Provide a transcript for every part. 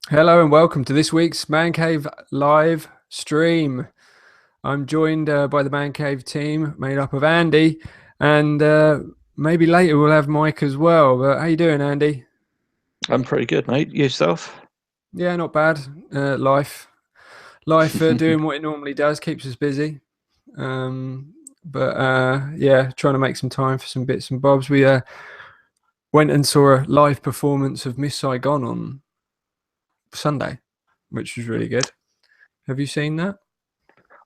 Hello and welcome to this week's ManCave live stream. I'm joined by the ManCave team made up of Andy, and maybe later we'll have Mike as well. But how you doing, Andy? I'm pretty good, mate. Yourself? Yeah, not bad. Life, doing what it normally does keeps us busy. But yeah, trying to make some time for some bits and bobs. We went and saw a live performance of Miss Saigon on Sunday, which was really good. Have you seen that?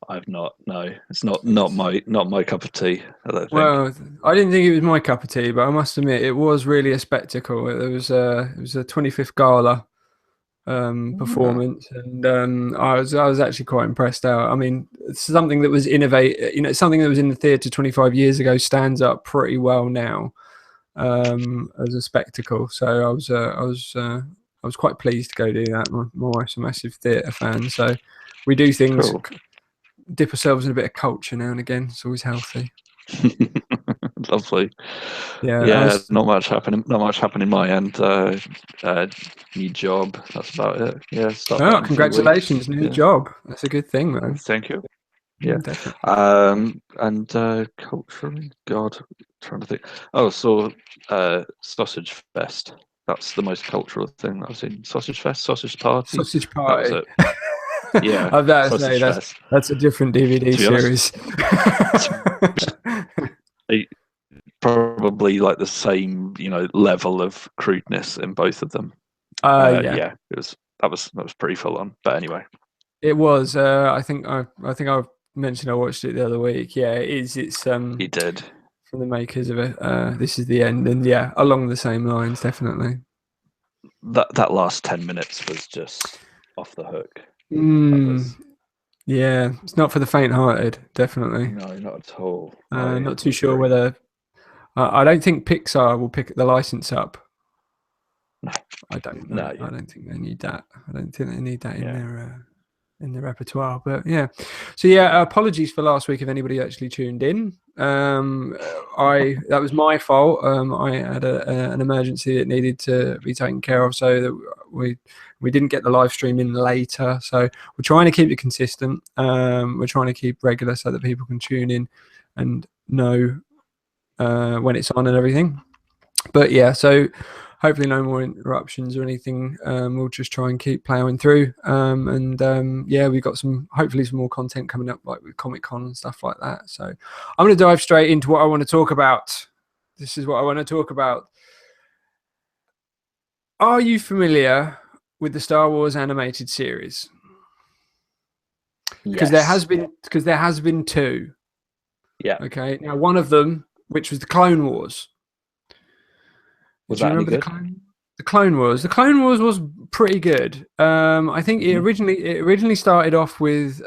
I've not. No, it's not my cup of tea. I don't think. Well, I didn't think it was my cup of tea, but I must admit it was really a spectacle. It was a 25th gala Yeah. performance, and I was actually quite impressed out. I mean, something that was innovate, something that was in the theatre 25 years ago stands up pretty well now as a spectacle. So I was quite pleased to go do that. My wife's a massive theatre fan, so we do things, Cool. dip ourselves in a bit of culture now and again. It's always healthy. Lovely. Yeah, I Yeah, was. not much happening. Not much happening my end. Uh, New job. That's about it. Yeah, start that Oh, in a few weeks. congratulations, new Yeah. job. That's a good thing, man. Thank you. Yeah. Definitely. And culturally, God, trying to think. Oh, so sausage fest. That's the most cultural thing I've seen. Sausage fest, sausage party. Sausage That was Party. it. Yeah, I've got to say sausage fest. that's a different DVD To be honest, series. they probably like the same, level of crudeness in both of them. Yeah, Yeah, that was pretty full on. But anyway, it was. I think I mentioned I watched it the other week. Yeah, it is. It's he did. from the makers of it. This is the end, and yeah, along the same lines, definitely. That last 10 minutes was just off the hook. That Mm, was yeah, it's not for the faint-hearted. Definitely. no, not at all. No, I Not too sure agree. whether. I don't think Pixar will pick the license up. No, I don't know. no, I don't think they need that. I don't think they need that yeah. in their repertoire. But yeah, so yeah, apologies for last week if anybody actually tuned in. I That was my fault. I had an emergency that needed to be taken care of, so that we didn't get the live stream in later. So we're trying to keep it consistent. We're trying to keep regular so that people can tune in and know when it's on and everything. But yeah, so hopefully no more interruptions or anything. We'll just try and keep plowing through. And yeah, we've got hopefully some more content coming up, like with Comic Con and stuff like that. So I'm going to dive straight into what I want to talk about. This is what I want to talk about. Are you familiar with the Star Wars animated series? Yes. Because there has been two. Yeah. Okay, now one of them, which was the Clone Wars. Was Do you that any remember the good? Clone Wars? The Clone Wars was pretty good. I think Hmm. it originally started off with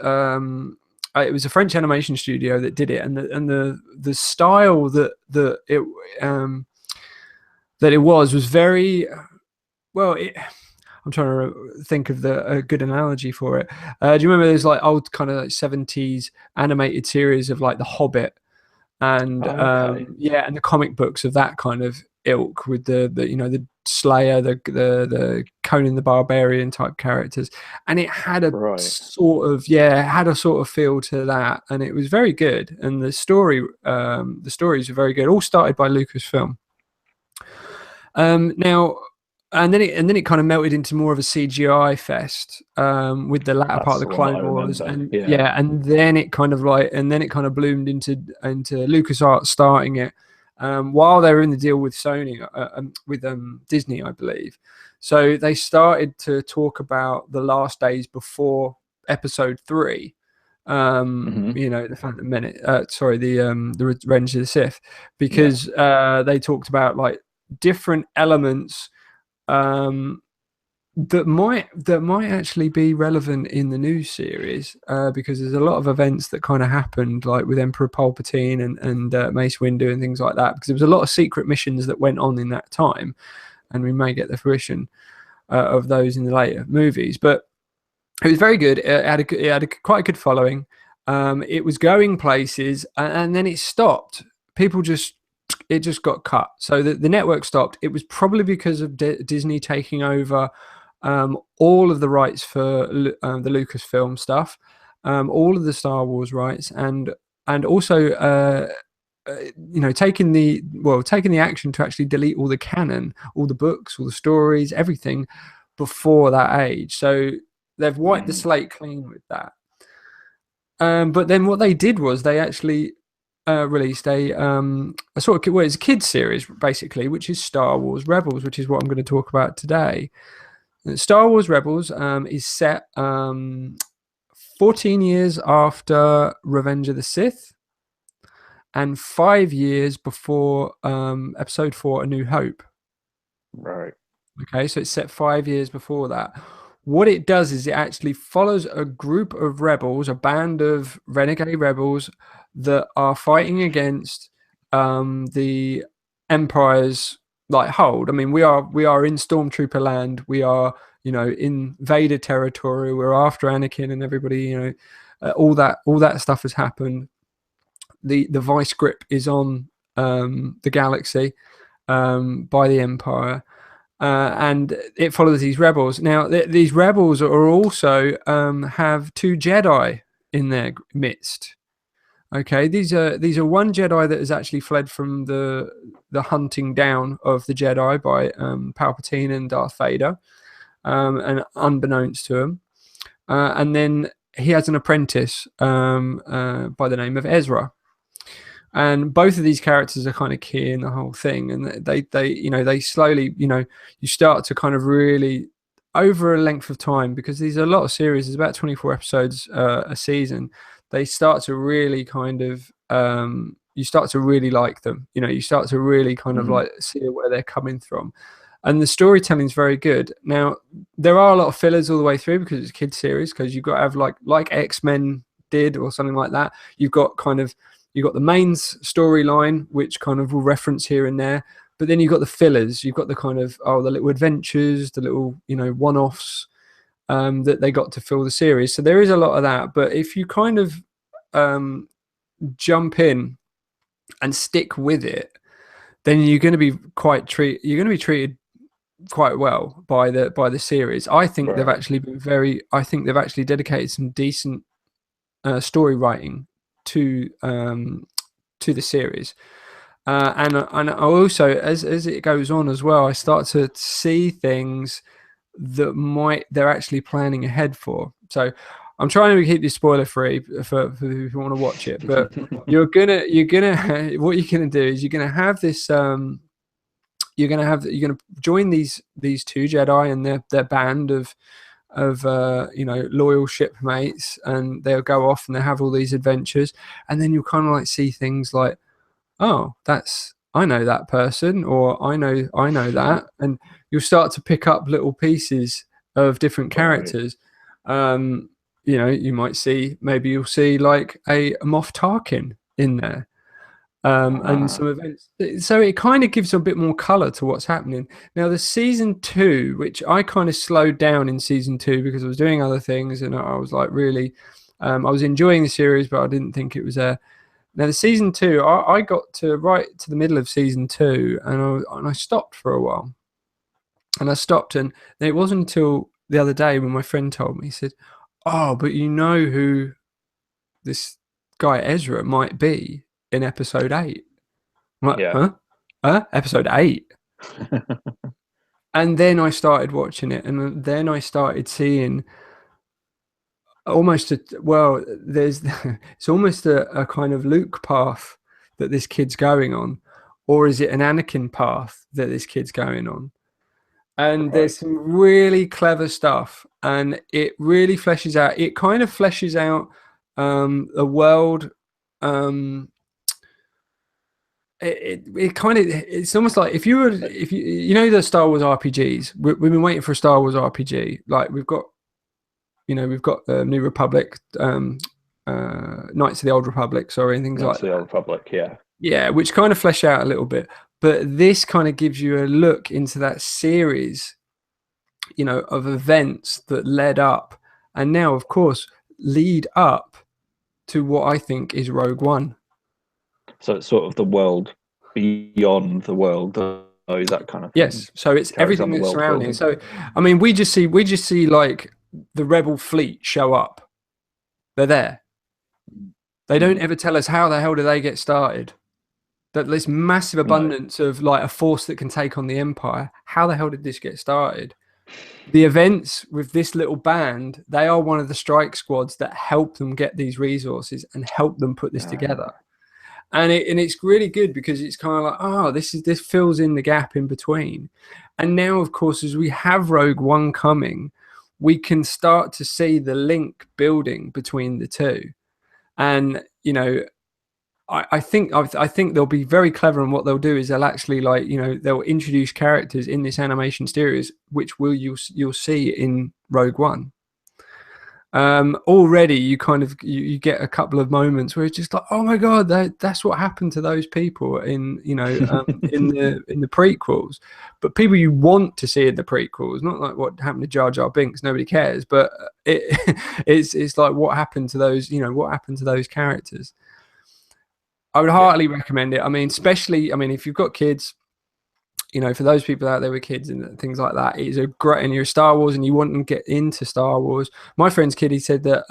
it was a French animation studio that did it, and the style um, that it was very well. I'm trying to think of a good analogy for it. Do you remember those like old kind of like 70s animated series of like The Hobbit and Oh, okay. yeah, and the comic books of that kind of ilk with the Slayer, the Conan the Barbarian type characters, and it had a Right. sort of yeah, it had a sort of feel to that, and it was very good. And the stories are very good. All started by Lucasfilm. Now, and then it kind of melted into more of a CGI fest with the latter part That's of the the one that I Clone Wars, remember. and Yeah. yeah, and then it kind of bloomed into LucasArts starting it while they were in the deal with Sony with Disney, I believe. So they started to talk about the last days before Episode 3. Hmm. The Phantom Menace. Sorry, the Revenge of the Sith, Yeah. because they talked about like different elements um, that might actually be relevant in the new series because there's a lot of events that kind of happened like with Emperor Palpatine and Mace Windu and things like that because there was a lot of secret missions that went on in that time, and we may get the fruition of those in the later movies. But it was very good. It had quite a good following. It was going places, and then it stopped. People just it just got cut. So the network stopped. It was probably because of Disney taking over all of the rights for the Lucasfilm stuff, all of the Star Wars rights, and also taking the action to actually delete all the canon, all the books, all the stories, everything before that age. So they've wiped the slate clean with that. But then what they did was they actually released a sort of, well, it's a kids series basically, which is Star Wars Rebels, which is what I'm going to talk about today. Star Wars Rebels is set 14 years after Revenge of the Sith and 5 years before Episode 4, A New Hope. Right. Okay, so it's set 5 years before that. What it does is it actually follows a group of rebels, a band of renegade rebels that are fighting against the Empire's hold. I mean, we are in Stormtrooper land. We are, in Vader territory. We're after Anakin and everybody. All that stuff has happened. The vice grip is on the galaxy by the Empire. And it follows these rebels. Now, these rebels are also have 2 Jedi in their midst. Okay, these are one Jedi that has actually fled from the hunting down of the Jedi by Palpatine and Darth Vader, and unbeknownst to him. And then he has an apprentice by the name of Ezra. And both of these characters are kind of key in the whole thing, and they slowly, you start to kind of really, over a length of time, because these are a lot of series, there's about 24 episodes a season, they start to really kind of you start to really like them. You start to really kind of like see where they're coming from, and the storytelling is very good. Now, there are a lot of fillers all the way through because it's a kids series, because you've got to have like X-Men did or something like that. You've got the main storyline, which kind of will reference here and there, but then you've got the fillers. You've got the kind of the little adventures, the little one-offs that they got to fill the series. So there is a lot of that. But if you kind of jump in and stick with it, then you're going to be treated quite well by the series. I think they've actually been I think they've actually dedicated some decent story writing to the series, and I also, as it goes on as well, I start to see things that they're actually planning ahead for. So I'm trying to keep this spoiler free for people who want to watch it, but you're gonna what you're gonna do is you're gonna have this you're gonna join these 2 Jedi and their band of loyal shipmates, and they'll go off and they have all these adventures, and then you'll kind of like see things like, oh, I know that person, or I know that, and you'll start to pick up little pieces of different characters. You might see, maybe you'll see like a Moff Tarkin in there. And some events, so it kind of gives a bit more color to what's happening. Now, the season 2, which I kind of slowed down in season 2 because I was doing other things, and I was like really, I was enjoying the series, but I didn't think it was there. Now, the season 2, I got to right to the middle of season 2, and I stopped for a while, and it wasn't until the other day when my friend told me, he said, "Oh, but you know who this guy Ezra might be in episode 8. I'm like, huh? Episode 8? And then I started watching it, and then I started seeing it's almost a kind of Luke path that this kid's going on, or is it an Anakin path that this kid's going on? And there's some really clever stuff, and it really fleshes out. It kind of fleshes out a world. It's almost like if you the Star Wars RPGs. We've been waiting for a Star Wars RPG. Like we've got New Republic, Knights of the Old Republic, sorry, and things like that. Knights of the Old Republic, yeah. Yeah, which kind of flesh out a little bit. But this kind of gives you a look into that series, of events that led up, and now, of course, lead up to what I think is Rogue One. So it's sort of the world beyond the world that that kind of thing. Yes, so it's Carries on everything the that's world surrounding. building. So, I mean, we just see like the rebel fleet show up. They're there. They don't ever tell us how the hell do they get started. That this massive No. abundance of like a force that can take on the empire. How the hell did this get started? The events with this little band, they are one of the strike squads that help them get these resources and help them put this together. And it's really good because it's kind of like, oh, this fills in the gap in between. And now, of course, as we have Rogue One coming, we can start to see the link building between the two. And I think they'll be very clever, and what they'll do is they'll actually they'll introduce characters in this animation series which you'll see in Rogue One. Already you kind of you get a couple of moments where it's just like, oh my god, that's what happened to those people in in the prequels, but people you want to see in the prequels, not like what happened to Jar Jar Binks, nobody cares, but it's like what happened to those, what happened to those characters. I would heartily recommend it. I mean, especially, if you've got kids, for those people out there with kids and things like that, it's a great, and you're Star Wars and you want them to get into Star Wars. My friend's kid, he said that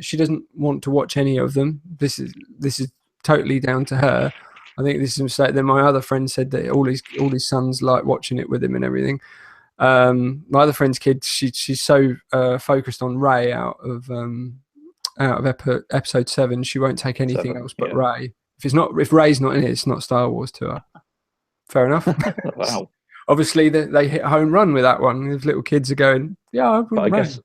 she doesn't want to watch any of them. This is totally down to her. I think this is a mistake. Then my other friend said that all his sons like watching it with him and everything. My other friend's kid, she's so focused on Rey out of episode 7, she won't take anything else but Rey. If Rey's not in it, it's not Star Wars to her. Fair enough. Wow. Obviously, they hit a home run with that one. If little kids are going, yeah, I guess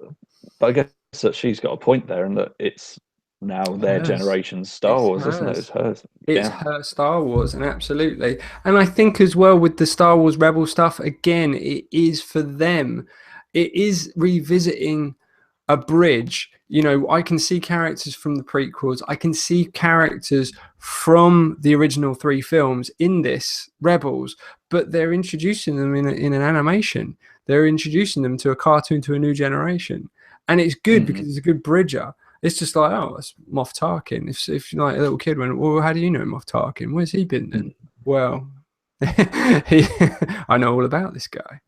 that she's got a point there, and that it's now their generation's Star Wars, isn't it? It's hers. It's her Star Wars, and absolutely. And I think as well with the Star Wars Rebel stuff, again, it is for them. It is revisiting a bridge. I can see characters from the prequels. I can see characters from the original 3 films in this Rebels, but they're introducing them in an animation. They're introducing them to a cartoon, to a new generation, and it's good because it's a good bridger. It's just like, oh, it's Moff Tarkin. If like a little kid went, well, how do you know Moff Tarkin? Where's he been then? Well, I know all about this guy.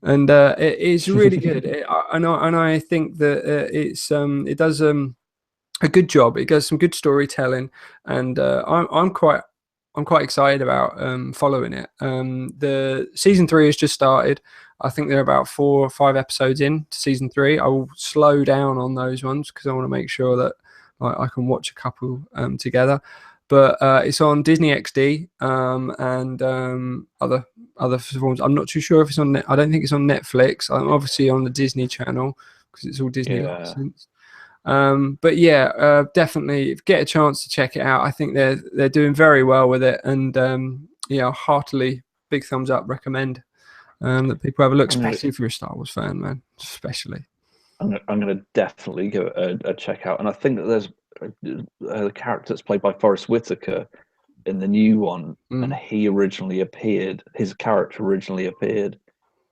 And it's really good. I think that it does a good job. It does some good storytelling, and I'm quite excited about following it. The season 3 has just started. I think they're about 4 or 5 episodes in to season 3. I will slow down on those ones because I want to make sure that I can watch a couple together. But it's on Disney XD and other forms. I'm not too sure if it's on. I don't think it's on Netflix. I'm obviously on the Disney Channel because it's all Disney licensed. But yeah, definitely get a chance to check it out. I think they're doing very well with it, and heartily big thumbs up. Recommend that people have a look, especially if you're a Star Wars fan, man. Especially. I'm going to definitely give it a check out, and I think that there's the character that's played by Forrest Whitaker in the new one, and his character originally appeared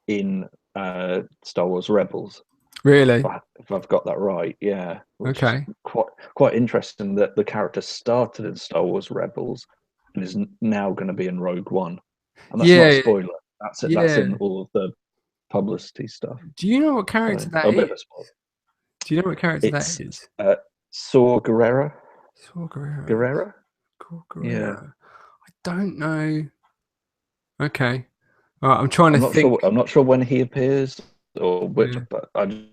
in Star Wars Rebels. Really? If I've got that right, yeah. Okay. Quite interesting that the character started in Star Wars Rebels and is now going to be in Rogue One. And that's not a spoiler. That's it. That's in all of the publicity stuff. Do you know what character that is? Do you know what character that is? Saw Gerrera. Saw Gerrera. Gerrera? Yeah. I don't know. Okay. I'm trying to think. I'm not sure when he appears or which, but I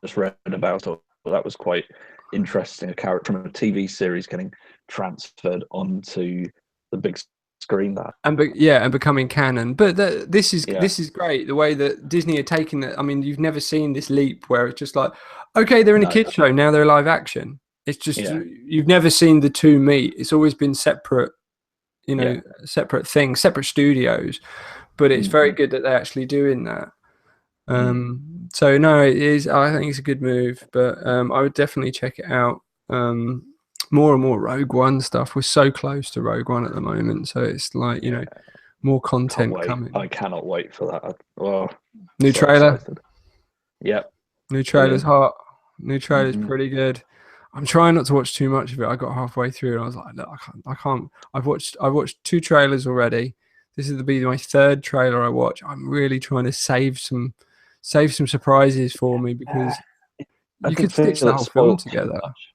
just read about it. That was quite interesting. A character from a TV series getting transferred onto the big screen. And becoming canon. But this is great. The way that Disney are taking it. I mean, you've never seen this leap where it's just like, okay, they're in a kids show, now they're live action. It's just you've never seen the two meet. It's always been separate, separate things, separate studios. But it's very good that they're actually doing that. So no, it is. I think it's a good move, but I would definitely check it out. More and more Rogue One stuff. We're so close to Rogue One at the moment, so it's like more content coming. I cannot wait for that. New trailer. Excited. Yep. New trailer's hot. New trailer's pretty good. I'm trying not to watch too much of it. I got halfway through and I was like, look, I can't. I've watched 2 trailers already. this will be my third trailer I watch. I'm really trying to save some surprises for me, because I you could didn't stitch feel the it whole film spoiled too together. much.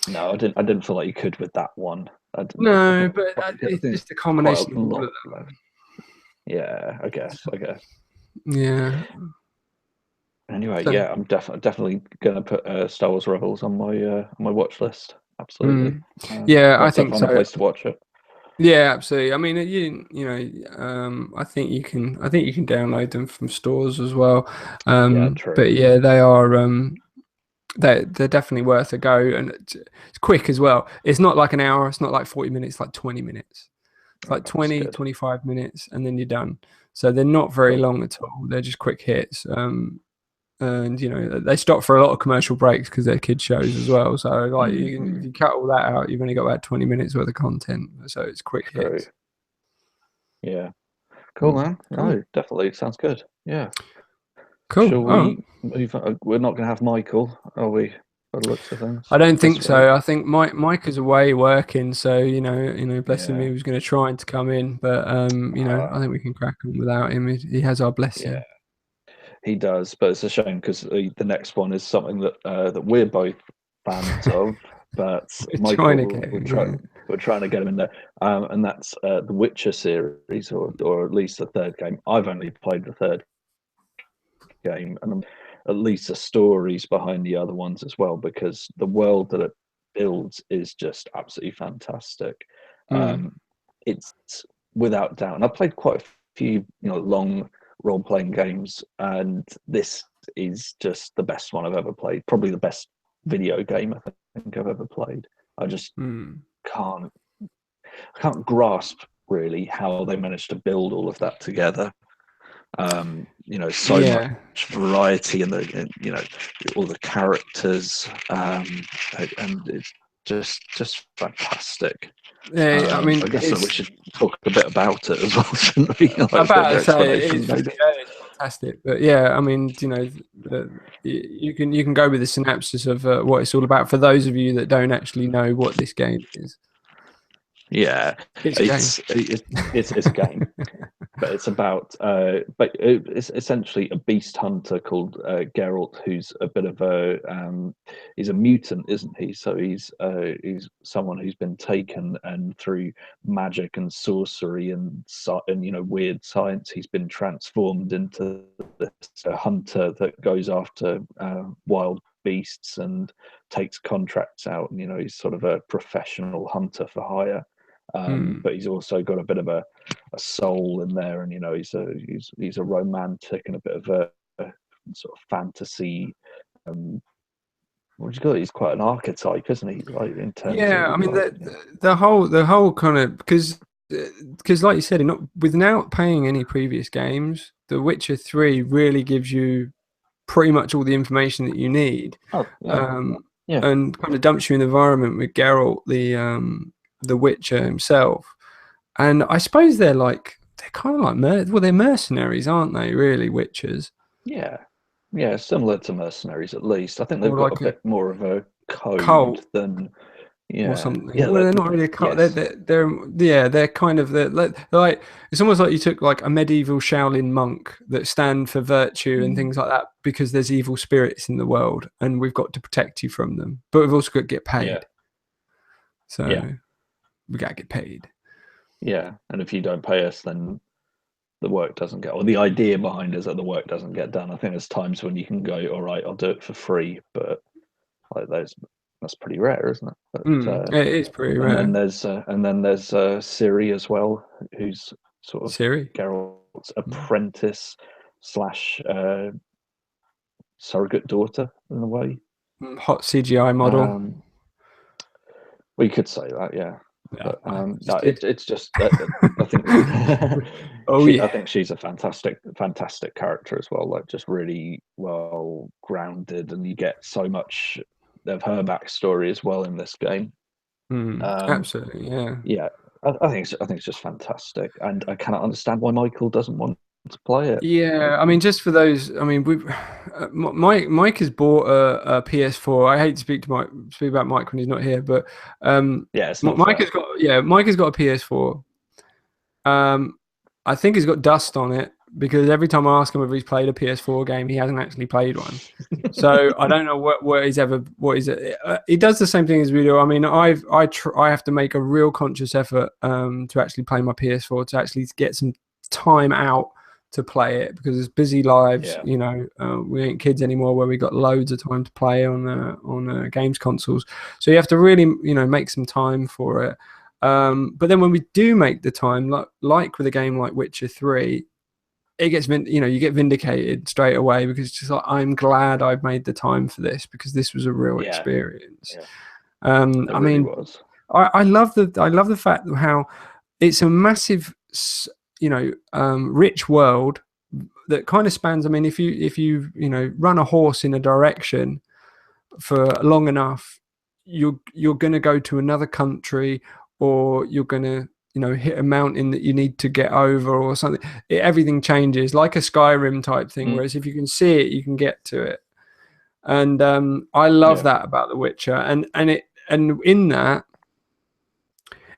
No, I didn't feel like you could with that one. I No, think but I it's think just a there's quite combination a of all lot of left. them. Yeah, I guess. Yeah. Anyway, So, yeah, I'm definitely gonna put Star Wars Rebels on my watch list. Absolutely. yeah, I Once I think find a so. place to watch it. Yeah, absolutely. I mean, you know, I think you can download them from stores as well. Yeah, true. But yeah, they are they're definitely worth a go, and it's quick as well. It's not like an hour. It's not like 40 minutes. It's like 20 minutes. It's like That's 20, good. 25 minutes, and then you're done. So they're not very Cool. long at all. They're just quick hits. And you know, they stop for a lot of commercial breaks because they're kid shows as well. So like if you cut all that out, you've only got about 20 minutes worth of content. So it's quick True. hits. Yeah. Cool, man. Cool. No, definitely sounds good. Yeah. Cool. Shall Oh, we move on? We're not going to have Michael, are we? By the looks of things, I don't think this week. so. I think Mike is away working, so bless him, Yeah. he was going to try and to come in, but I think we can crack on without him. He has our Yeah, blessing. he does, but it's a shame because the next one is something that we're both fans of, but We're trying to get Michael, him, yeah. we're trying to get him in there, and that's the Witcher series, or at least the third game. I've only played the third game, and at least the stories behind the other ones as well, because the world that it builds is just absolutely fantastic. Mm. Um, it's without doubt, and I've played quite a few, long role-playing games, and this is just the best one I've ever played. Probably the best video game I think I've ever played. I just Mm. can't I can't grasp really how they managed to build all of that together. So much Yeah. variety in all the characters, and it's just fantastic. Yeah, I mean, I guess we it's should talk a bit about it as well, shouldn't we? Like a bit about of to an say explanation, maybe. it's fantastic, but yeah, I mean, you can go with the synopsis of what it's all about for those of you that don't actually know what this game is. Yeah, It's a game. it's a game. But it's about it's essentially a beast hunter called Geralt, who's a bit of he's a mutant, isn't he? So he's someone who's been taken, and through magic and sorcery and weird science, he's been transformed into this hunter that goes after wild beasts and takes contracts out, and he's sort of a professional hunter for hire. Hmm. But he's also got a bit of a soul in there, and he's a romantic and a bit of a sort of fantasy. What do you call it? He's quite an archetype, isn't he? Like in terms of Yeah, I mean like the whole kind of because like you said, not without paying any previous games, The Witcher 3 really gives you pretty much all the information that you need, oh yeah um, yeah and kind of dumps you in the environment with Geralt, the Witcher himself. And I suppose they're kind of like they're mercenaries, aren't they? Really, Witchers, yeah yeah, similar to mercenaries at least. I think they've or got a like a bit more of a code cult than or yeah something. yeah Well, they're not really a cult. yes They're kind of they're like it's almost like you took like a medieval Shaolin monk that stand for virtue and mm, things like that, because there's evil spirits in the world and we've got to protect you from them, but we've also got to get yeah paid. yeah So we gotta get paid. yeah, and if you don't pay us, then the work doesn't get, or the idea behind it is that the work doesn't get done. I think there's times when you can go, all right, I'll do it for free, but like that's pretty rare, isn't it? It is pretty And rare. then there's Siri as well, who's sort of Siri, Geralt's apprentice slash surrogate daughter in a way. hot CGI model. We could say that, yeah. Yeah, But I no, just did. it's just I think Oh I yeah. think she's a fantastic character as well. Like just really well grounded, and you get so much of her backstory as well in this game. Um, Absolutely, yeah. yeah, I think it's just fantastic, and I cannot understand why Michael doesn't want to play it. Like, Yeah, I mean, just for those, I mean, we Mike has bought a PS4. I hate to speak about Mike when he's not here, but yeah, it's not fair. Mike has got a PS4. Um, I think he's got dust on it because every time I ask him if he's played a PS4 game, he hasn't actually played one. So I don't know what he's ever what he's. He does the same thing as we do. I mean, I have to make a real conscious effort to actually play my PS4 to actually get some time out to play it because it's busy lives. Yeah. You know, we ain't kids anymore where we got loads of time to play on games consoles. So you have to really make some time for it. But then when we do make the time, like with a game like Witcher 3, it gets you get vindicated straight away because it's just like I'm glad I've made the time for this because this was a real Yeah. experience. Yeah. I really mean, was. I love the fact that how it's a massive, rich world that kind of spans. I mean, if you run a horse in a direction for long enough, you're going to go to another country, or you're going to hit a mountain that you need to get over or something. Everything changes like a Skyrim type thing. Whereas if you can see it, you can get to it. And I love that about The Witcher. And in that,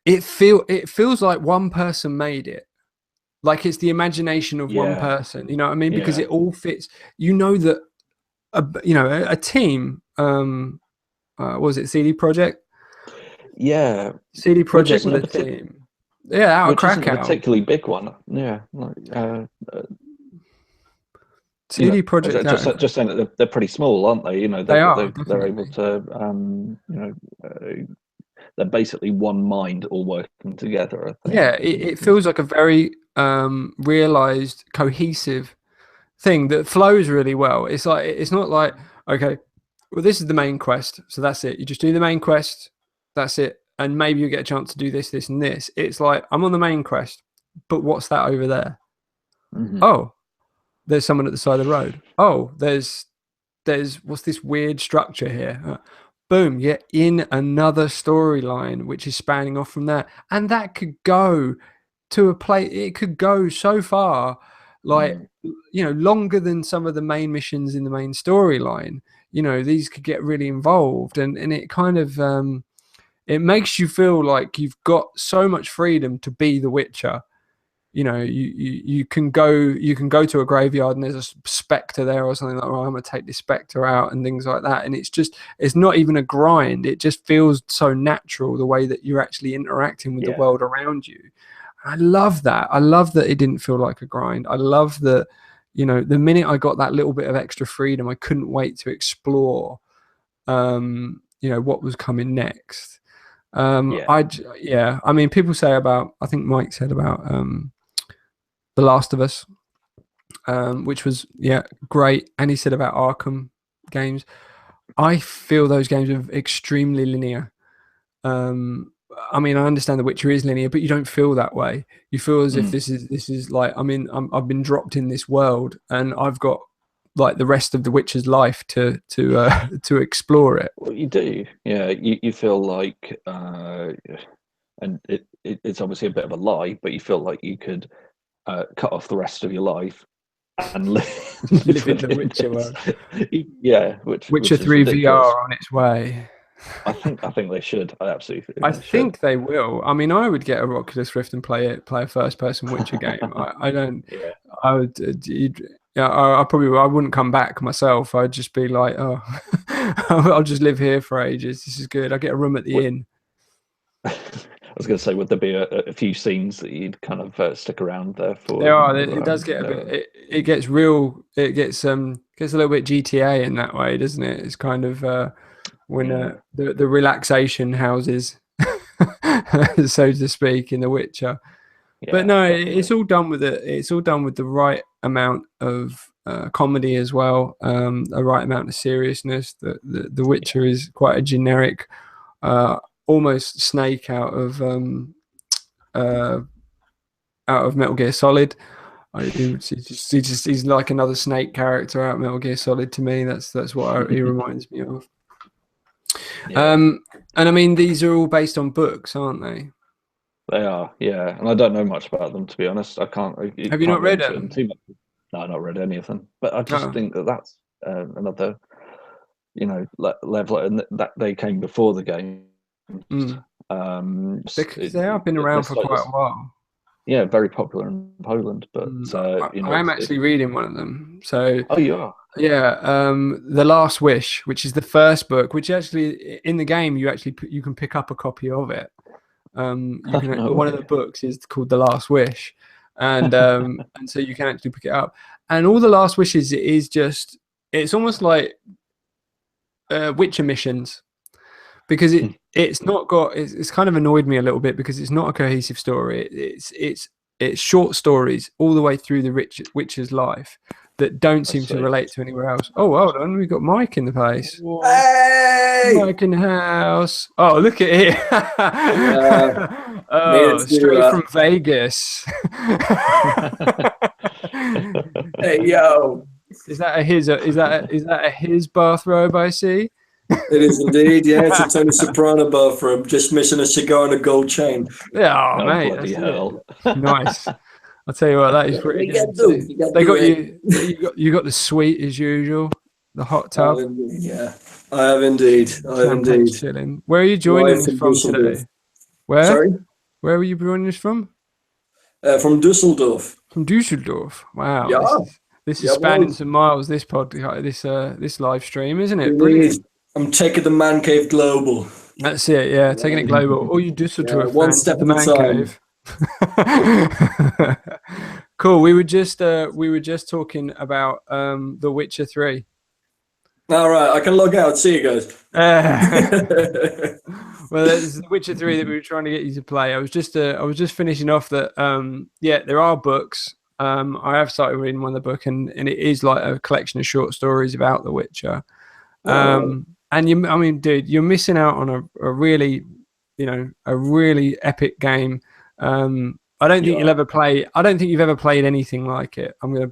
it feels like one person made it. Like it's the imagination of one person. You know what I mean? Because it all fits. You know that a team. What was it CD Projekt? Yeah, CD which Projekt isn't with a a team. Yeah, out of which isn't a Krakow. particularly big one. Yeah, like, CD Projekt out of, just saying that they're pretty small, aren't they? You know, they are they're able definitely. to, they're basically one mind all working together. I think. Yeah, it feels like a very realized, cohesive thing that flows really well. It's not like, okay, well, this is the main quest, so that's it. You just do the main quest, that's it, and maybe you get a chance to do this, this, and this. It's like I'm on the main quest, but what's that over there? Mm-hmm. Oh, there's someone at the side of the road. Oh, there's what's this weird structure here? Boom, you're in another storyline which is spanning off from there, and that could go to a place. It could go so far, like longer than some of the main missions in the main storyline. These could get really involved, and it kind of it makes you feel like you've got so much freedom to be the Witcher. You can go to a graveyard and there's a specter there or something like, oh, I'm gonna take this specter out and things like that, and it's not even a grind. It just feels so natural the way that you're actually interacting with the world around you. I love that. I love that it didn't feel like a grind. I love that, the minute I got that little bit of extra freedom, I couldn't wait to explore what was coming next. I mean, people say about, I think Mike said about The Last of Us, which was great, and he said about Arkham games. I feel those games are extremely linear. I mean, I understand The Witcher is linear, but you don't feel that way. You feel as if this is like, I mean, I've been dropped in this world, and I've got like the rest of The Witcher's life to to explore it. Well, you do, yeah. You feel like, and it's obviously a bit of a lie, but you feel like you could cut off the rest of your life and live Live in the within Witcher world. this. Yeah, which Witcher is 3 ridiculous. VR on its way. I think they should. I absolutely I think they should. think they will. I mean, I would get a Oculus Rift and play a first person Witcher game. I don't. Yeah. I would. Yeah, I probably I wouldn't come back myself. I'd just be like, oh, I'll just live here for ages. This is good. I get a room at the inn. I was going to say, would there be a few scenes that you'd kind of stick around there for? There are. It does get a bit. It gets real. It gets a little bit GTA in that way, doesn't it? It's kind of when the relaxation houses, so to speak, in The Witcher. But no, definitely. it's all done with it. It's all done with the right amount of comedy as well, a right amount of seriousness. The Witcher is quite a generic, almost Snake uh, out of Metal Gear Solid. He's like another Snake character out of Metal Gear Solid to me. That's what he reminds me of. And I mean, these are all based on books, aren't they? They are, yeah. And I don't know much about them, to be honest. I can't. Have you Can't not go read into it them? too much. No, I've not read any of them. But I just No. think that that's another, level, and that they came before the game. Mm. Um, Because they have been they're around for slightly, quite a while. Yeah, very popular in Poland, but you know, I am actually reading one of them. So oh, you are. yeah, The Last Wish, which is the first book, which actually in the game you can pick up a copy of it. You can No one of way. the books is called The Last Wish, and so you can actually pick it up. And all the Last Wishes is just it's almost like Witcher missions because it's not got it's kind of annoyed me a little bit because it's not a cohesive story. It's short stories all the way through the Witcher's life that don't I seem to see. relate to anywhere else. Oh, hold on, we've got Mike in the place. Hey! Mike in the house. Oh, look at it. Oh, straight from Vegas. Hey, yo. Is that a his? Is that a his bathrobe? I see. It is indeed, yeah. It's a Tony Soprano bathrobe, just missing a cigar and a gold chain. Yeah, Oh, mate, bloody that's hell. it. Nice. I'll tell you what, that is pretty good. So they got you got the suite as usual, the hot tub, Yeah, I have indeed. I have champagne indeed. chilling. Where are you joining us from today? Where? Sorry? Where were you joining us from? From Dusseldorf. From Dusseldorf. Wow, Yeah. this is Yeah, spanning well, some miles. This this live stream, isn't it? indeed. Brilliant. I'm taking the ManCave global. That's it. Yeah, taking it global. All you Dusseldorf one fans step of the at a time. ManCave. Cool. We were just talking about The Witcher 3. All right, I can log out. See you guys. Well, it's The Witcher 3 that we were trying to get you to play. I was just finishing off that. Yeah, there are books. I have started reading one of the book, and it is like a collection of short stories about The Witcher. And I mean, dude, you're missing out on a really, a really epic game. I don't think you'll ever play. I don't think you've ever played anything like it. I'm gonna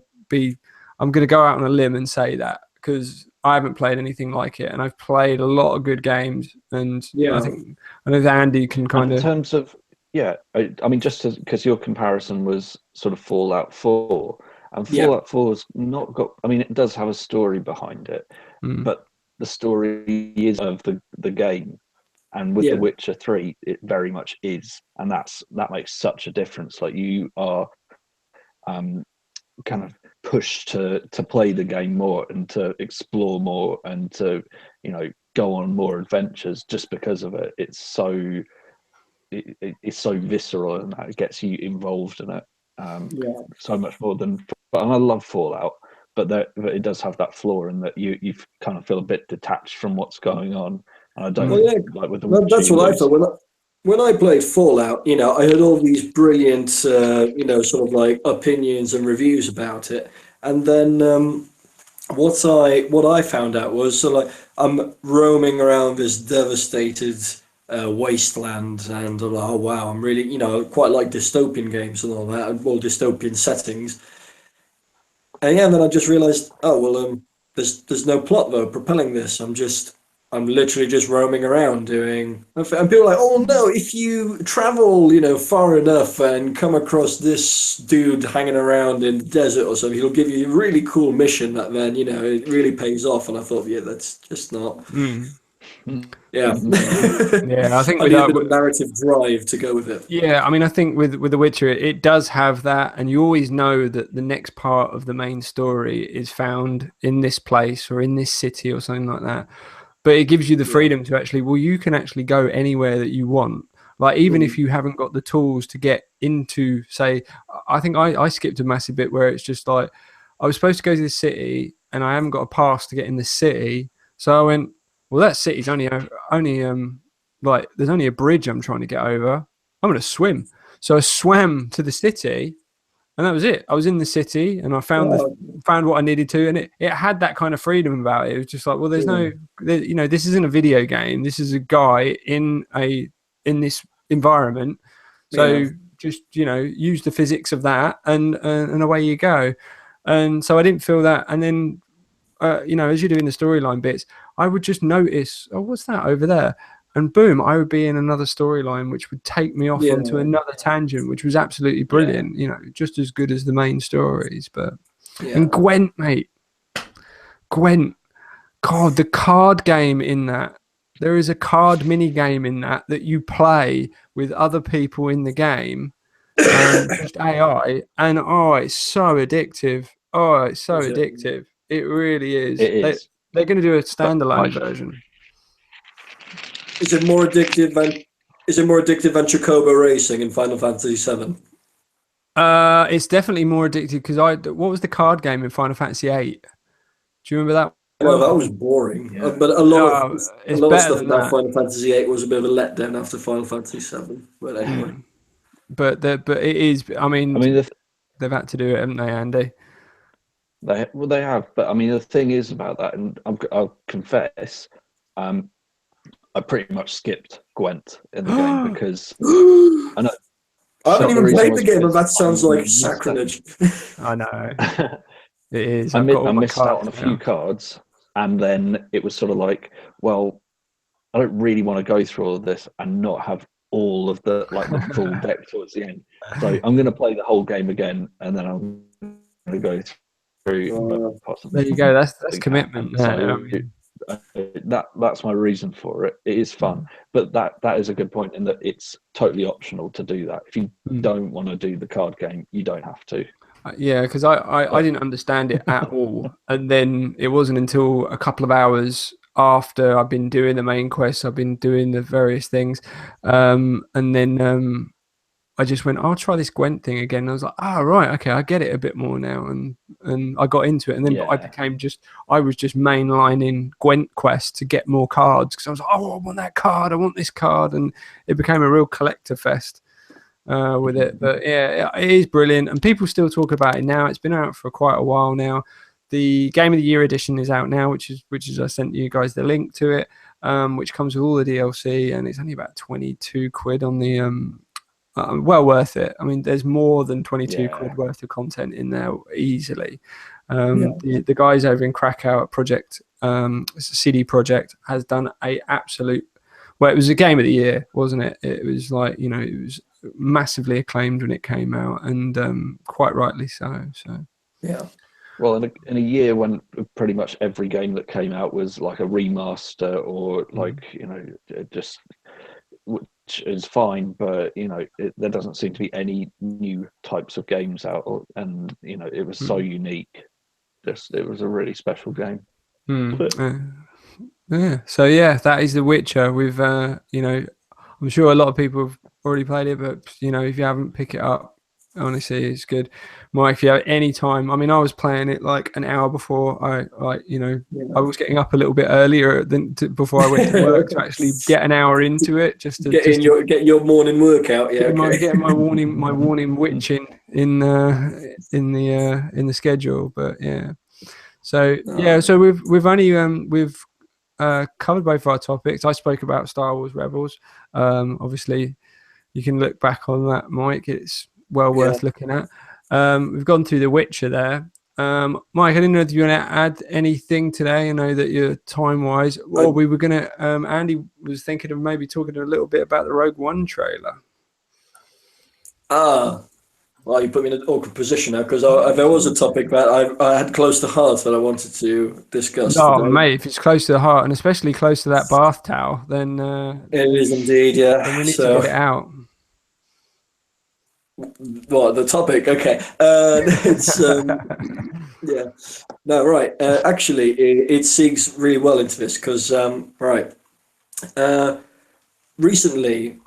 go out on a limb and say that because I haven't played anything like it, and I've played a lot of good games. And I know that Andy can kind of. In terms of I mean, just because your comparison was sort of Fallout 4, and Fallout 4's not got. I mean, it does have a story behind it, but the story is of the game. And with The Witcher 3, it very much is, and that makes such a difference. Like you are kind of pushed to play the game more and to explore more and to go on more adventures just because of it. It's so visceral and that it gets you involved in it so much more than. And I love Fallout, but it does have that flaw in that you kind of feel a bit detached from what's going on. And I don't like with the Witcher, that's what I thought when I played Fallout. I heard all these brilliant, sort of like opinions and reviews about it, and then what I found out was like I'm roaming around this devastated wasteland, and I'm like, oh wow, I'm really quite like dystopian games and all that, and all dystopian settings. And then I just realized, oh well, there's no plot though propelling this. I'm literally just roaming around doing, and people are like, oh no, if you travel, far enough and come across this dude hanging around in the desert or something, he'll give you a really cool mission that then, it really pays off. And I thought, yeah, that's just not. Yeah. Yeah, I think I need a bit of narrative drive to go with it. Yeah, I mean, I think with The Witcher, it does have that, and you always know that the next part of the main story is found in this place or in this city or something like that. But it gives you the freedom to actually, you can actually go anywhere that you want. Like, even if you haven't got the tools to get into, say, I think I skipped a massive bit where it's just like, I was supposed to go to this city and I haven't got a pass to get in the city. So I went, well, that city's only like, there's only a bridge I'm trying to get over. I'm going to swim. So I swam to the city. And that was it. I was in the city, and I found what I needed to, and it had that kind of freedom about it. It was just like, well, there's this isn't a video game. This is a guy in this environment. So just use the physics of that, and away you go. And so I didn't feel that. And then as you're doing the storyline bits, I would just notice, oh, what's that over there? And boom, I would be in another storyline, which would take me off onto another tangent, which was absolutely brilliant. Just as good as the main stories. But and Gwent, mate, God, the card game in that. There is a card mini game in that you play with other people in the game, just AI, and it's so addictive. Oh, it's so Is it? addictive. It really is. It is. They're going to do a But standalone version. Is it more addictive than Chocobo Racing in Final Fantasy VII? It's definitely more addictive because what was the card game in Final Fantasy VIII? Do you remember that Well, that one? was boring. Yeah. But a It's lot of better stuff than about that. Final Fantasy VIII was a bit of a letdown after Final Fantasy VII. But anyway, But it is. I mean, the they've had to do it, haven't they, Andy? They have, but I mean, the thing is about that, and I'll confess, I pretty much skipped Gwent in the game because I know. I haven't even played the game, and that because sounds I like missed out- I sacrilege. know it is. I I've got all my missed out cards on a now. few cards, and then it was sort of like, well, I don't really want to go through all of this and not have all of the full deck towards the end. So I'm going to play the whole game again, and then I'm going to go through possibly. There you go. That's the commitment. game. So I mean, that's my reason for it. It is fun, but that is a good point in that it's totally optional to do that. If you don't want to do the card game, you don't have to. yeah, because I didn't understand it at all, and then it wasn't until a couple of hours after I've been doing the main quest, I've been doing the various things, and then I just went, I'll try this Gwent thing again. And I was like, right, okay, I get it a bit more now, and I got into it, and then Yeah. I was just mainlining Gwent quest to get more cards because I was like, I want that card, I want this card, and it became a real collector fest with it. But yeah, it is brilliant, and people still talk about it now. It's been out for quite a while now. The Game of the Year edition is out now, which is I sent you guys the link to it, which comes with all the DLC, and it's only about 22 quid on the well worth it. I mean, there's more than 22 quid worth of content in there easily. The guys over in Krakow at Project CD Project has done a absolute. Well, it was a Game of the Year, wasn't it? It was like, it was massively acclaimed when it came out, and quite rightly so. So yeah. Well, in a year when pretty much every game that came out was like a remaster or just, which is fine, but there doesn't seem to be any new types of games out, and it was so unique. It was a really special game. Yeah. So yeah, that is The Witcher. With I'm sure a lot of people have already played it, but if you haven't, pick it up. Honestly, it's good. Mike, if you have any time, I mean, I was playing it like an hour before I was getting up a little bit earlier before I went to work to actually get an hour into it, just to get your morning workout. Yeah, get my warning witching in the schedule. But yeah, so we've only we've covered both our topics. I spoke about Star Wars Rebels. Obviously, you can look back on that, Mike. It's well worth looking at. We've gone through The Witcher there. Mike, I didn't know if you want to add anything today. I know that you're time-wise. Or we were going to... Andy was thinking of maybe talking a little bit about the Rogue One trailer. Well, you put me in an awkward position now, because there was a topic that I had close to heart that I wanted to discuss today. Mate, if it's close to the heart, and especially close to that bath towel, then... it is indeed, yeah. Then we need to get it out. What, the topic? Okay. It's yeah. No, right. Actually, it segues really well into this because recently,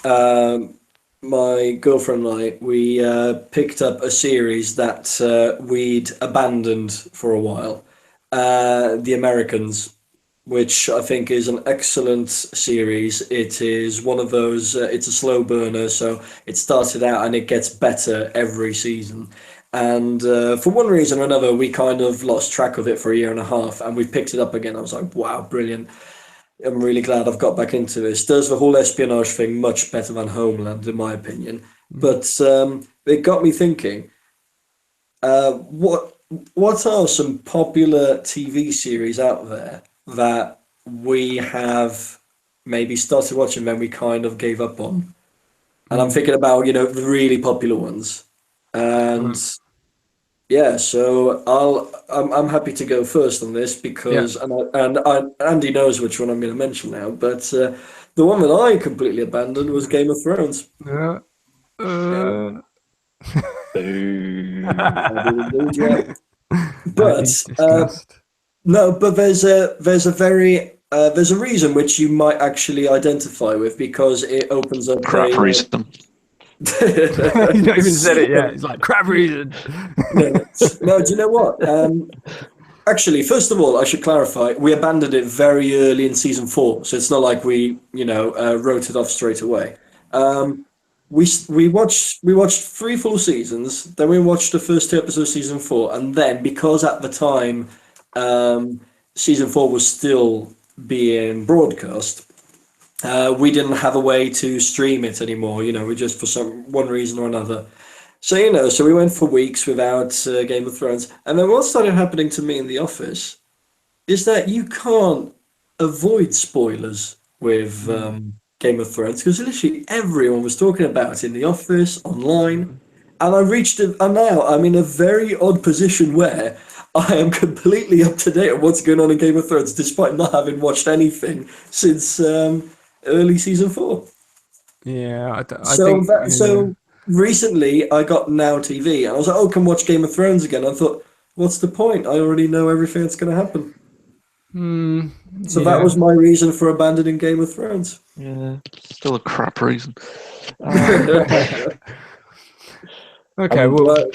my girlfriend and I, we picked up a series that we'd abandoned for a while, The Americans, which I think is an excellent series. It is one of those, it's a slow burner, so it started out and it gets better every season. And for one reason or another, we kind of lost track of it for a year and a half, and we picked it up again. I was like, wow, brilliant. I'm really glad I've got back into this. Does the whole espionage thing much better than Homeland, in my opinion. But it got me thinking, what are some popular TV series out there that we have maybe started watching, then we kind of gave up on? And I'm thinking about, the really popular ones. And yeah, so I'm happy to go first on this because and Andy knows which one I'm going to mention now, but the one that I completely abandoned was Game of Thrones. Boo. I do indeed, yeah. But He's disgust. no, but there's a reason which you might actually identify with because it opens up Crap reason. You not even said it yet. It's like crap reason. No, do you know what? Actually, first of all, I should clarify, we abandoned it very early in season 4, so it's not like we, wrote it off straight away. We watched 3 full seasons, then we watched the first 2 episodes of season 4, and then because at the time season 4 was still being broadcast, we didn't have a way to stream it anymore. We just for one reason or another. So we went for weeks without Game of Thrones, and then what started happening to me in the office is that you can't avoid spoilers with Game of Thrones because literally everyone was talking about it in the office, online, and and now I'm in a very odd position where I am completely up to date on what's going on in Game of Thrones, despite not having watched anything since early season 4. Yeah, I think. So recently I got Now TV and I was like, oh, can watch Game of Thrones again. I thought, what's the point? I already know everything that's going to happen. So that was my reason for abandoning Game of Thrones. Yeah, still a crap reason. Okay, well,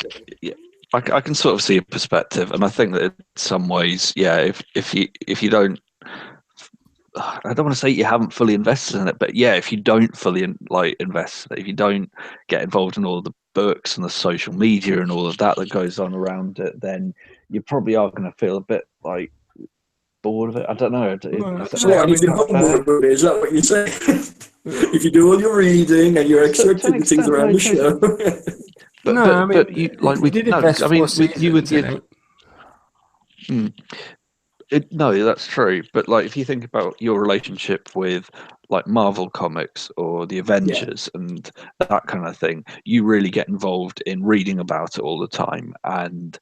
yeah, I can sort of see a perspective, and I think that in some ways, yeah, if you don't, I don't want to say you haven't fully invested in it, but yeah, if you don't fully invest in it, if you don't get involved in all the books and the social media and all of that goes on around it, then you probably are going to feel a bit like bored of it. I don't know. Is that what you're saying? If you do all your reading and your extra activities around the show. But you like we did invest. You would say no, that's true. But like, if you think about your relationship with like Marvel Comics or the Avengers and that kind of thing, you really get involved in reading about it all the time and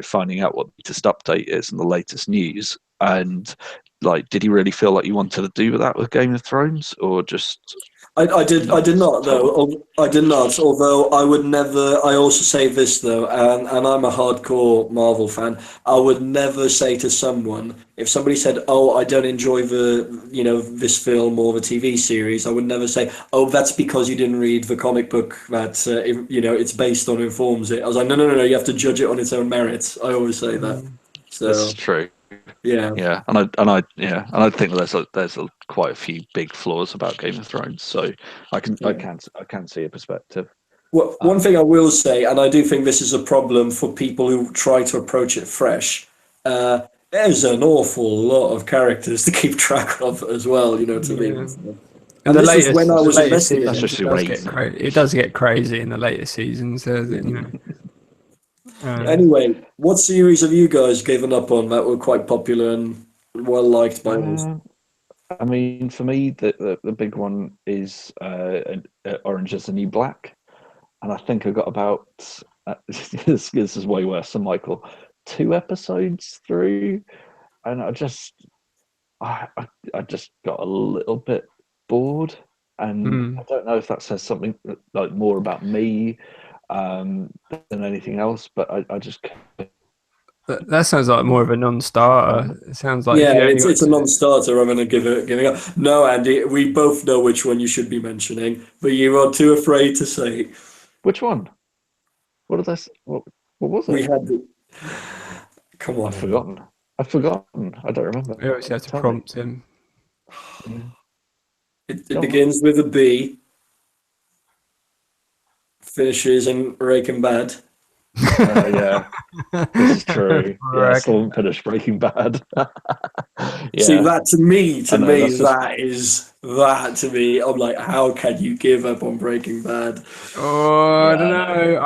finding out what the latest update is and the latest news. And like, did you really feel like you wanted to do that with Game of Thrones, or just? I did not though. I did not. Although I would never. I also say this though, and I'm a hardcore Marvel fan. I would never say to someone if somebody said, "Oh, I don't enjoy this film or the TV series." I would never say, "Oh, that's because you didn't read the comic book that it's based on informs it." I was like, "No. You have to judge it on its own merits." I always say that. So that's true. Yeah, and I think that there's quite a few big flaws about Game of Thrones, so I can see a perspective. Well, one thing I will say, and I do think this is a problem for people who try to approach it fresh. There's an awful lot of characters to keep track of as well, to me. And this is when I was invested. It does get crazy in the later seasons, Anyway, what series have you guys given up on that were quite popular and well liked by others? I mean, for me, the big one is Orange is the New Black, and I think I got about this is way worse than Michael, 2 episodes through, and I just got a little bit bored, and I don't know if that says something like more about me than anything else, but I just. That sounds like more of a non-starter. It sounds like it's a non-starter. I'm going to giving up. No, Andy, we both know which one you should be mentioning, but you are too afraid to say. Which one? What did I? What was it? We had. Come on, I've forgotten. I don't remember. We always have to prompt him. It begins with a B. Finishes in Breaking Bad. Yeah, this is true. Yeah, I still haven't finished Breaking Bad. See, that to me, that to me. I'm like, how can you give up on Breaking Bad? Oh, I don't know.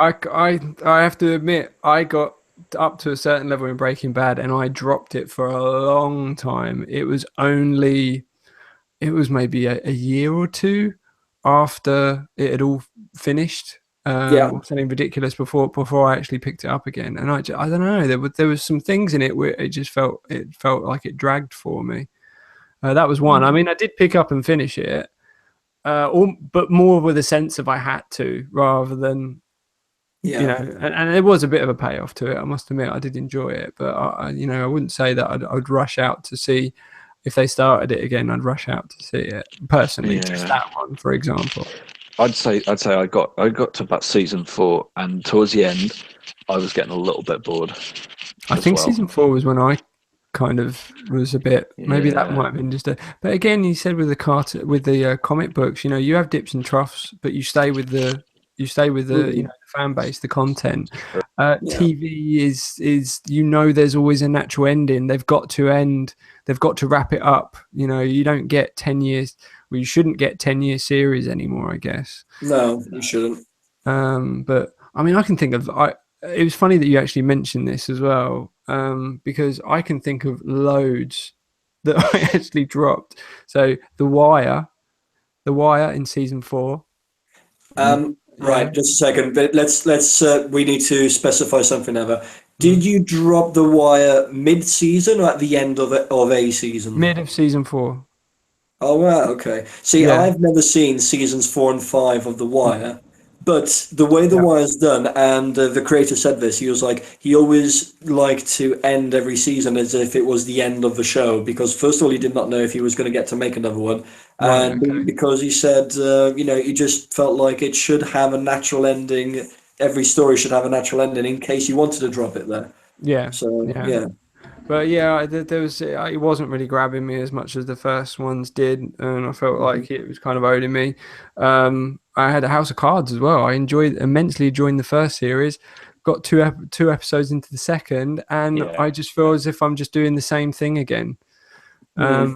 I have to admit, I got up to a certain level in Breaking Bad, and I dropped it for a long time. It was maybe a year or two after it had all finished. Something ridiculous before I actually picked it up again, and I don't know. There was some things in it where it felt like it dragged for me. That was one. I mean, I did pick up and finish it, but more with a sense of I had to, rather than Yeah. You know, and there was a bit of a payoff to it. I must admit, I did enjoy it, but I wouldn't say that I'd rush out to see if they started it again. I'd rush out to see it personally, just that one, for example. I'd say I got to about season 4, and towards the end, I was getting a little bit bored. I think season 4 was when I kind of was a bit. Maybe that might have been just a. But again, you said with the comic books, you have dips and troughs, but you stay with the the fan base, the content. TV is there's always a natural ending. They've got to end. They've got to wrap it up. You don't get 10 years. Well, you shouldn't get 10-year series anymore, I guess. No, you shouldn't. But I mean, I can think of. It was funny that you actually mentioned this as well, because I can think of loads that I actually dropped. So The Wire in season 4. Right, just a second. But let's we need to specify something ever. Did you drop The Wire mid-season or at the end of a season? Mid of season 4. Oh wow, okay. See, I've never seen seasons 4 and 5 of The Wire, but the way The Wire's done, and the creator said this, he was like, he always liked to end every season as if it was the end of the show, because first of all, he did not know if he was going to get to make another one, and because he said, he just felt like it should have a natural ending. Every story should have a natural ending in case you wanted to drop it there. Yeah. So, yeah. But yeah, there was it wasn't really grabbing me as much as the first ones did, and I felt like it was kind of owing me. I had a House of Cards as well. I immensely enjoyed the first series. Got two episodes into the second, and I just feel as if I'm just doing the same thing again. I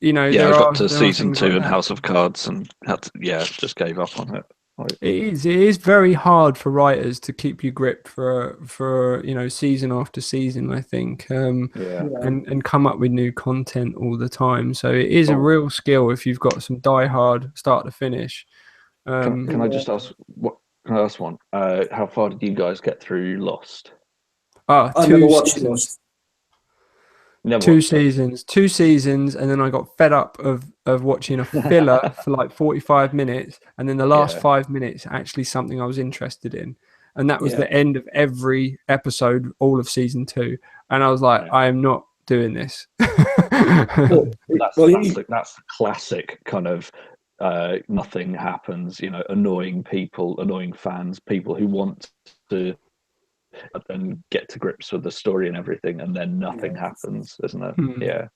got to season 2 in House of Cards and just gave up on it. It is very hard for writers to keep you gripped for season after season, I think, and come up with new content all the time. So it is a real skill if you've got some die-hard start to finish. Can I just ask Can I ask one? How far did you guys get through Lost? I never watched Lost. Two seasons, and then I got fed up of watching a filler for like 45 minutes, and then the last 5 minutes actually something I was interested in, and that was the end of every episode, all of season 2, and I was like, I am not doing this. That's classic kind of nothing happens, annoying people, annoying fans, people who want to and get to grips with the story and everything, and then nothing happens, isn't it?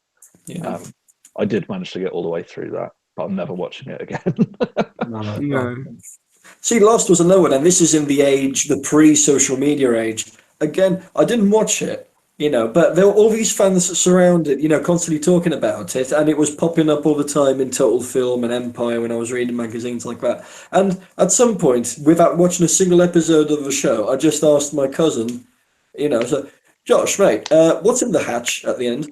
I did manage to get all the way through that, but I'm never watching it again. No. See, Lost was another one, and this is in the pre-social media age. Again, I didn't watch it, but there were all these fans that surrounded, constantly talking about it, and it was popping up all the time in Total Film and Empire when I was reading magazines like that. And at some point, without watching a single episode of the show, I just asked my cousin, so, Josh, mate, what's in the hatch at the end?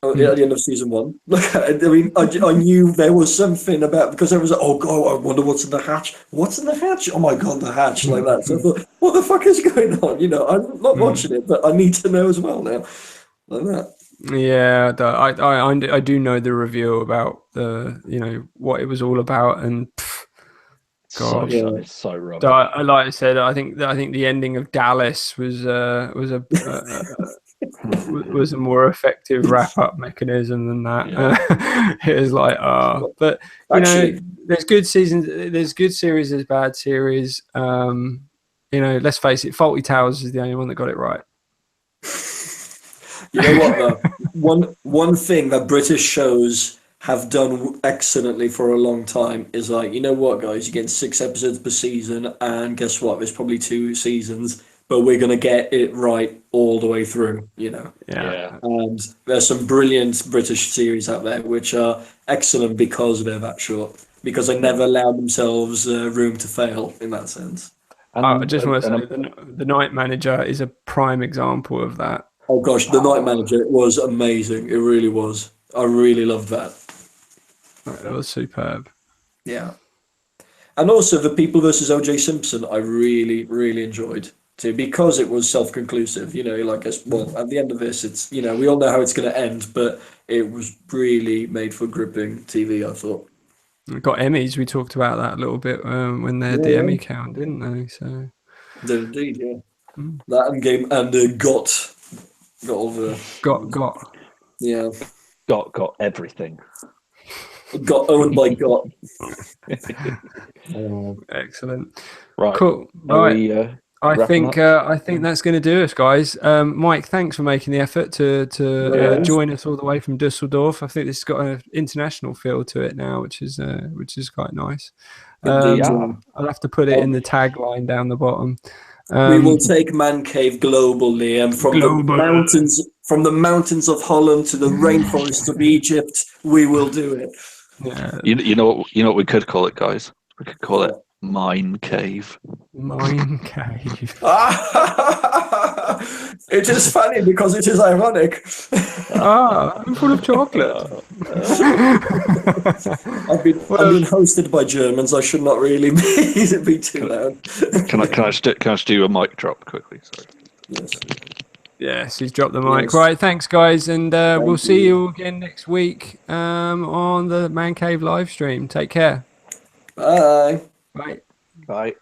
At the end of season 1. I mean, I knew there was something about, because there was, oh god, I wonder what's in the hatch. What's in the hatch? Oh my god, the hatch, like that. So I thought, what the fuck is going on? I'm not watching it, but I need to know as well now, like that. Yeah, I do know the review about the what it was all about, and gosh, so rubbish. So like I said, I think the ending of Dallas was a was a more effective wrap-up mechanism than that. It was like, but actually, there's good seasons, there's good series, there's bad series. Let's face it, Faulty Towers is the only one that got it right. You know what though? One thing that British shows have done excellently for a long time is like, you know what, guys, you're getting 6 episodes per season, and guess what? There's probably 2 seasons, but we're gonna get it right all the way through. Yeah. And there's some brilliant British series out there which are excellent because they're that short, because they never allow themselves room to fail in that sense. I just want to say the Night Manager is a prime example of that. Oh gosh, the Night Manager was amazing. It really was. I really loved that. It was superb. Yeah. And also the People versus O.J. Simpson, I really, really enjoyed too, because it was self-conclusive. Like, well, at the end of this, it's, we all know how it's going to end, but it was really made for gripping TV, I thought. It got Emmys. We talked about that a little bit when they had the Emmy count, didn't they? So Indeed, yeah. Mm. That and game and got all the Got. yeah Got everything. got owned by got. Excellent. Right. Cool. Are Right. we I wrapping think up? I think that's going to do us, guys. Mike, thanks for making the effort to Yeah. join us all the way from Dusseldorf. I think this has got an international feel to it now, which is quite nice. Indeed. I'll have to put it in the tagline down the bottom. We will take ManCave global, Liam, from the mountains of Holland to the rainforests of Egypt. We will do it. Yeah, You know what we could call it, guys? We could call it ManCave. ManCave. It is funny because it is ironic. I'm full of chocolate. I've been hosted by Germans. I should not really be too loud. Can I just do a mic drop quickly? Sorry. Yes. Yes, he's dropped the mic. Yes. Right, thanks, guys, and we'll see you. you again next week on the ManCave live stream. Take care. Bye. Bye. Bye.